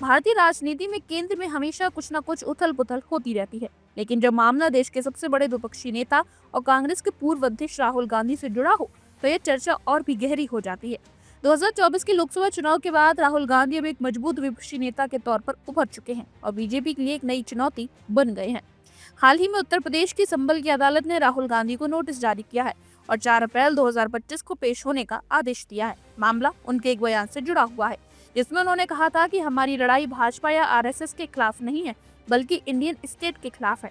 भारतीय राजनीति में केंद्र में हमेशा कुछ न कुछ उथल पुथल होती रहती है, लेकिन जब मामला देश के सबसे बड़े विपक्षी नेता और कांग्रेस के पूर्व अध्यक्ष राहुल गांधी से जुड़ा हो तो यह चर्चा और भी गहरी हो जाती है। 2024 के लोकसभा चुनाव के बाद राहुल गांधी अब एक मजबूत विपक्षी नेता के तौर पर उभर चुके हैं और बीजेपी के लिए एक नई चुनौती बन गए हैं। हाल ही में उत्तर प्रदेश की संभल की अदालत ने राहुल गांधी को नोटिस जारी किया है और 4 अप्रैल 2025 को पेश होने का आदेश दिया है। मामला उनके एक बयान से जुड़ा हुआ है जिसमें उन्होंने कहा था कि हमारी लड़ाई भाजपा या आरएसएस के खिलाफ नहीं है बल्कि इंडियन स्टेट के खिलाफ है।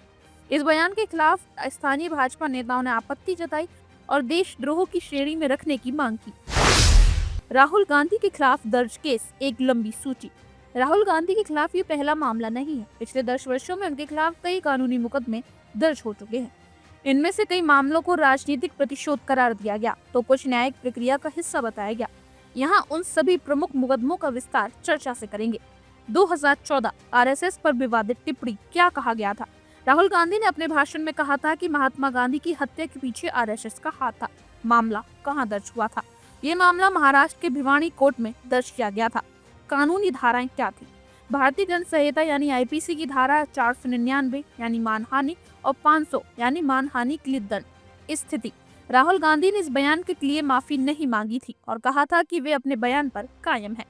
इस बयान के खिलाफ स्थानीय भाजपा नेताओं ने आपत्ति जताई और देशद्रोह की श्रेणी में रखने की मांग की। राहुल गांधी के खिलाफ दर्ज केस, एक लंबी सूची। राहुल गांधी के खिलाफ ये पहला मामला नहीं है। पिछले 10 वर्षों में उनके खिलाफ कई कानूनी मुकदमे दर्ज हो चुके हैं। इनमें से कई मामलों को राजनीतिक प्रतिशोध करार दिया गया तो कुछ न्यायिक प्रक्रिया का हिस्सा बताया गया। यहाँ उन सभी प्रमुख मुकदमों का विस्तार चर्चा से करेंगे। 2014 आरएसएस पर विवादित टिप्पणी, क्या कहा गया था? राहुल गांधी ने अपने भाषण में कहा था कि महात्मा गांधी की हत्या के पीछे आरएसएस का हाथ था। मामला कहाँ दर्ज हुआ था? ये मामला महाराष्ट्र के भिवानी कोर्ट में दर्ज किया गया था। कानूनी धाराएं क्या थी? भारतीय दंड संहिता यानी आईपीसी की धारा 499 यानी मानहानि और 500 यानी मानहानि के लिए दंड। स्थिति, राहुल गांधी ने इस बयान के लिए माफी नहीं मांगी थी और कहा था कि वे अपने बयान पर कायम हैं।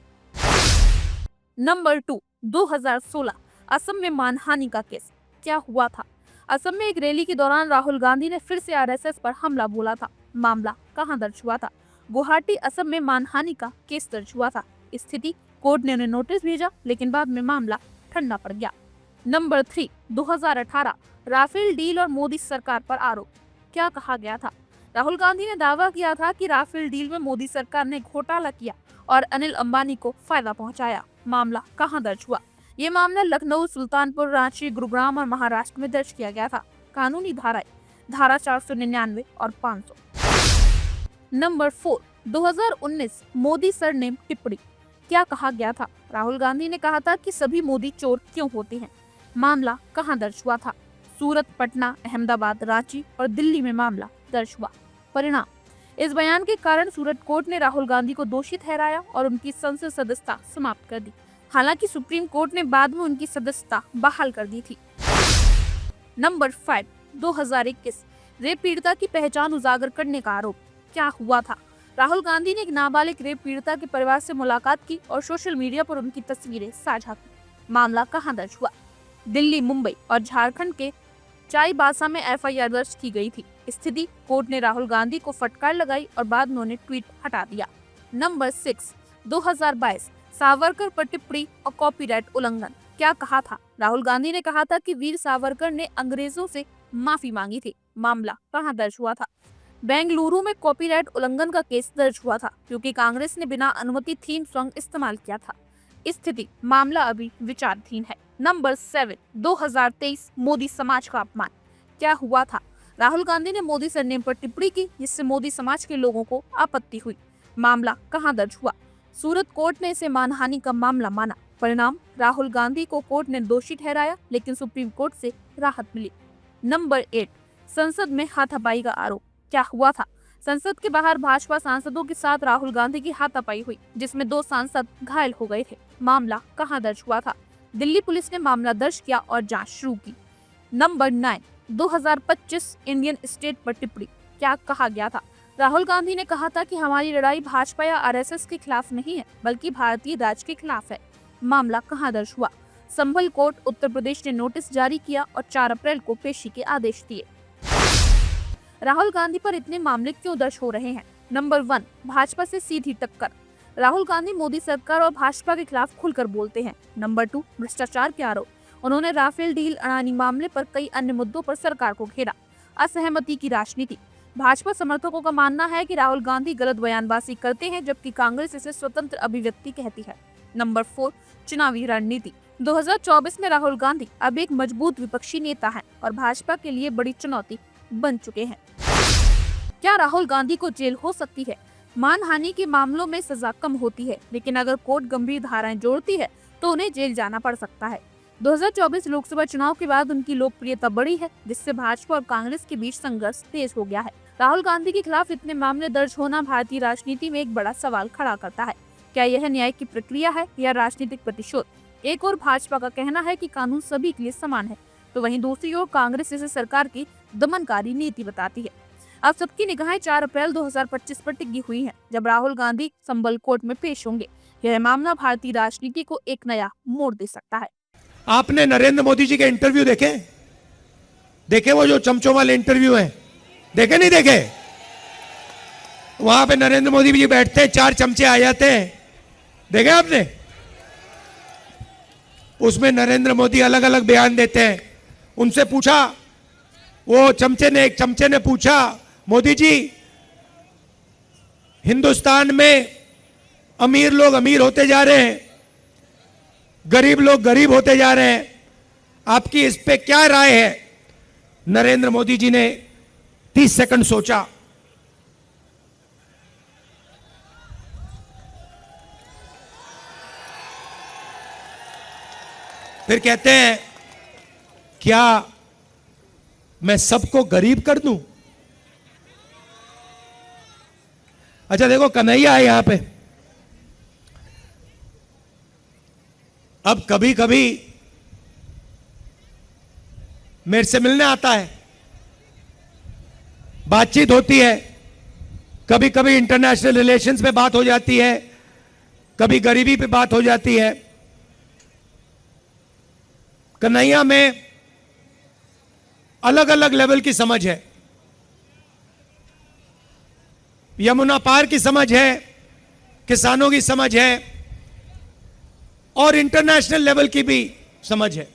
नंबर 2, 2016 असम में मानहानि का केस, क्या हुआ था? असम में एक रैली के दौरान राहुल गांधी ने फिर से आरएसएस पर हमला बोला था। मामला कहां दर्ज हुआ था? गुवाहाटी, असम में मानहानि का केस दर्ज हुआ था। स्थिति, कोर्ट ने उन्हें नोटिस भेजा लेकिन बाद में मामला ठंडा पड़ गया। नंबर 3, 2018 राफेल डील और मोदी सरकार पर आरोप, क्या कहा गया था? राहुल गांधी ने दावा किया था कि राफेल डील में मोदी सरकार ने घोटाला किया और अनिल अंबानी को फायदा पहुंचाया। मामला कहां दर्ज हुआ? ये मामला लखनऊ, सुल्तानपुर, रांची, गुरुग्राम और महाराष्ट्र में दर्ज किया गया था। कानूनी धाराएं, धारा 499 और 500। नंबर 4, 2019 मोदी सरनेम टिप्पणी, क्या कहा गया था? राहुल गांधी ने कहा था कि सभी मोदी चोर क्यों होते हैं। मामला कहां दर्ज हुआ था? सूरत, पटना, अहमदाबाद, रांची और दिल्ली में मामला दर्ज हुआ। परिणाम, इस बयान के कारण सूरत कोर्ट ने राहुल गांधी को दोषी ठहराया और उनकी संसद सदस्यता समाप्त कर दी। हालांकि सुप्रीम कोर्ट ने बाद में उनकी सदस्यता बहाल कर दी थी। नंबर 5, 2021 रेप पीड़िता की पहचान उजागर करने का आरोप, क्या हुआ था? राहुल गांधी ने एक नाबालिग रेप पीड़िता के परिवार से मुलाकात की और सोशल मीडिया पर उनकी तस्वीरें साझा की। मामला कहां दर्ज हुआ? दिल्ली, मुंबई और झारखंड के चाईबासा में एफआईआर दर्ज की गई थी। स्थिति, कोर्ट ने राहुल गांधी को फटकार लगाई और बाद में उन्हें ट्वीट हटा दिया। नंबर 6, 2022 सावरकर पर टिप्पणी और कॉपीराइट उल्लंघन, क्या कहा था? राहुल गांधी ने कहा था कि वीर सावरकर ने अंग्रेजों से माफी मांगी थी। मामला कहां दर्ज हुआ था? बेंगलुरु में कॉपीराइट उल्लंघन का केस दर्ज हुआ था क्योंकि कांग्रेस ने बिना अनुमति थीम सॉन्ग इस्तेमाल किया था। स्थिति, मामला अभी विचाराधीन है। नंबर 7, 2023 मोदी समाज का अपमान, क्या हुआ था? राहुल गांधी ने मोदी सरनेम पर टिप्पणी की जिससे मोदी समाज के लोगों को आपत्ति हुई। मामला कहां दर्ज हुआ? सूरत कोर्ट ने इसे मानहानि का मामला माना। परिणाम, राहुल गांधी को कोर्ट ने दोषी ठहराया लेकिन सुप्रीम कोर्ट से राहत मिली। नंबर 8, संसद में हाथापाई का आरोप, क्या हुआ था? संसद के बाहर भाजपा सांसदों के साथ राहुल गांधी की हाथापाई हुई जिसमें 2 सांसद घायल हो गए थे। मामला कहां दर्ज हुआ था? दिल्ली पुलिस ने मामला दर्ज किया और जांच शुरू की। नंबर 9, 2025 इंडियन स्टेट पर टिप्पणी, क्या कहा गया था? राहुल गांधी ने कहा था कि हमारी लड़ाई भाजपा या आरएसएस के खिलाफ नहीं है बल्कि भारतीय राज के खिलाफ है। मामला कहां दर्ज हुआ? संभल कोर्ट, उत्तर प्रदेश ने नोटिस जारी किया और 4 अप्रैल को पेशी के आदेश दिए। राहुल गांधी पर इतने मामले क्यों दर्ज हो रहे हैं? नंबर 1, भाजपा से सीधी टक्कर। राहुल गांधी मोदी सरकार और भाजपा के खिलाफ खुलकर बोलते हैं। नंबर 2, भ्रष्टाचार के आरोप। उन्होंने राफेल डील, अडानी मामले पर कई अन्य मुद्दों पर सरकार को घेरा। असहमति की राजनीति। भाजपा समर्थकों का मानना है कि राहुल गांधी गलत बयानबाजी करते हैं जबकि कांग्रेस इसे स्वतंत्र अभिव्यक्ति कहती है। नंबर 4, चुनावी रणनीति। 2024 में राहुल गांधी अब एक मजबूत विपक्षी नेता हैं और भाजपा के लिए बड़ी चुनौती बन चुके हैं। क्या राहुल गांधी को जेल हो सकती है? मानहानि के मामलों में सजा कम होती है लेकिन अगर कोर्ट गंभीर धाराएं जोड़ती है तो उन्हें जेल जाना पड़ सकता है। 2024 लोकसभा चुनाव के बाद उनकी लोकप्रियता बढ़ी है जिससे भाजपा और कांग्रेस के बीच संघर्ष तेज हो गया है। राहुल गांधी के खिलाफ इतने मामले दर्ज होना भारतीय राजनीति में एक बड़ा सवाल खड़ा करता है। क्या यह न्याय की प्रक्रिया है या राजनीतिक प्रतिशोध? एक और भाजपा का कहना है कि कानून सभी के लिए समान है, तो वहीं दूसरी ओर कांग्रेस इसे सरकार की दमनकारी नीति बताती है। अब सबकी निगाहें 4 अप्रैल 2025 पर टिकी हुई हैं, जब राहुल गांधी संबल कोर्ट में पेश होंगे। यह मामला भारतीय राजनीति को एक नया मोड़ दे सकता है। आपने नरेंद्र मोदी जी के इंटरव्यू देखे वो जो चमचों वाले इंटरव्यू हैं, देखे नहीं देखे? वहां पे नरेंद्र मोदी जी बैठते हैं, 4 चमचे आ जाते हैं, देखे आपने? उसमें नरेंद्र मोदी अलग अलग बयान देते हैं। उनसे पूछा, वो एक चमचे ने पूछा, मोदी जी, हिंदुस्तान में अमीर लोग अमीर होते जा रहे हैं, गरीब लोग गरीब होते जा रहे हैं, आपकी इस पे क्या राय है? नरेंद्र मोदी जी ने 30 सेकंड सोचा, फिर कहते हैं, क्या मैं सबको गरीब कर दूं? अच्छा देखो, कन्हैया है यहां पे। अब कभी कभी मेरे से मिलने आता है, बातचीत होती है, कभी कभी इंटरनेशनल रिलेशंस पे बात हो जाती है, कभी गरीबी पे बात हो जाती है। कन्हैया में अलग अलग लेवल की समझ है, यमुना पार की समझ है, किसानों की समझ है और इंटरनेशनल लेवल की भी समझ है।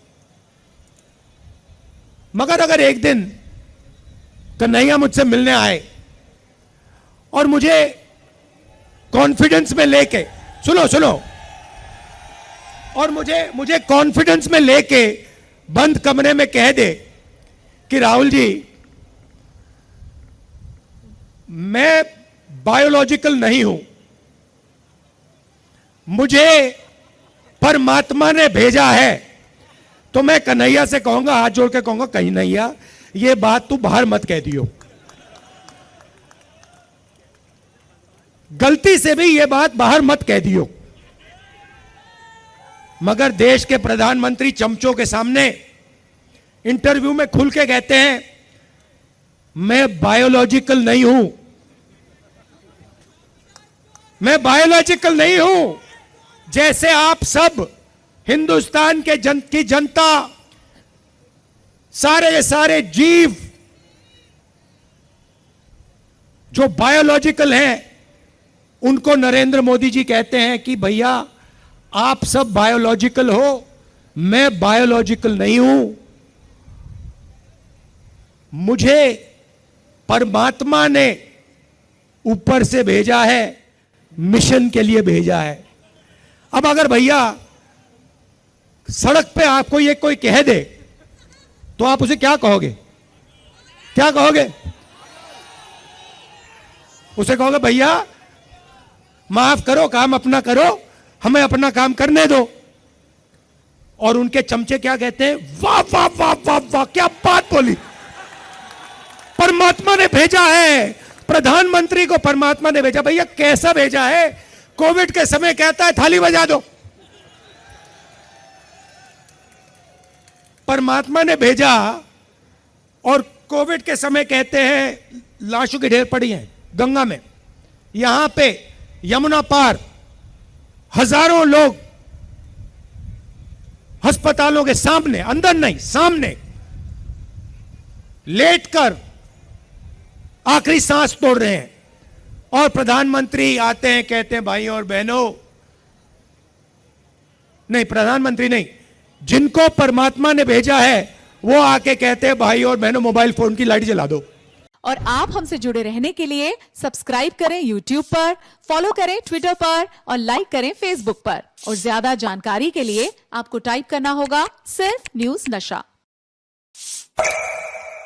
मगर अगर एक दिन कन्हैया मुझसे मिलने आए और मुझे कॉन्फिडेंस में लेके, सुनो, और मुझे कॉन्फिडेंस में लेके बंद कमरे में कह दे कि राहुल जी, मैं बायोलॉजिकल नहीं हूं, मुझे परमात्मा ने भेजा है, तो मैं कन्हैया से कहूंगा, हाथ जोड़ के कहूंगा, कन्हैया ये बात तू बाहर मत कह दियो, गलती से भी ये बात बाहर मत कह दियो। मगर देश के प्रधानमंत्री चमचों के सामने इंटरव्यू में खुल के कहते हैं, मैं बायोलॉजिकल नहीं हूं, मैं बायोलॉजिकल नहीं हूं। जैसे आप सब हिंदुस्तान की जनता, सारे के सारे जीव जो बायोलॉजिकल हैं, उनको नरेंद्र मोदी जी कहते हैं कि भैया आप सब बायोलॉजिकल हो, मैं बायोलॉजिकल नहीं हूं, मुझे परमात्मा ने ऊपर से भेजा है, मिशन के लिए भेजा है। अब अगर भैया सड़क पे आपको ये कोई कह दे तो आप उसे क्या कहोगे? क्या कहोगे? उसे कहोगे भैया माफ करो, काम अपना करो, हमें अपना काम करने दो। और उनके चमचे क्या कहते हैं? वाह वाह वाह वाह वाह, क्या बात बोली, परमात्मा ने भेजा है, प्रधानमंत्री को परमात्मा ने भेजा। भैया कैसा भेजा है? कोविड के समय कहता है थाली बजा दो, परमात्मा ने भेजा, और कोविड के समय कहते हैं लाशों की ढेर पड़ी हैं गंगा में। यहां पे यमुना पार हजारों लोग अस्पतालों के सामने, अंदर नहीं सामने लेटकर आखिरी सांस तोड़ रहे हैं, और प्रधानमंत्री आते हैं, कहते हैं भाई और बहनों, नहीं प्रधानमंत्री नहीं, जिनको परमात्मा ने भेजा है वो आके कहते हैं भाई और बहनों मोबाइल फोन की लाइट जला दो। और आप हमसे जुड़े रहने के लिए सब्सक्राइब करें YouTube पर, फॉलो करें Twitter पर और लाइक करें Facebook पर। और ज्यादा जानकारी के लिए आपको टाइप करना होगा सिर्फ न्यूज़ नशा।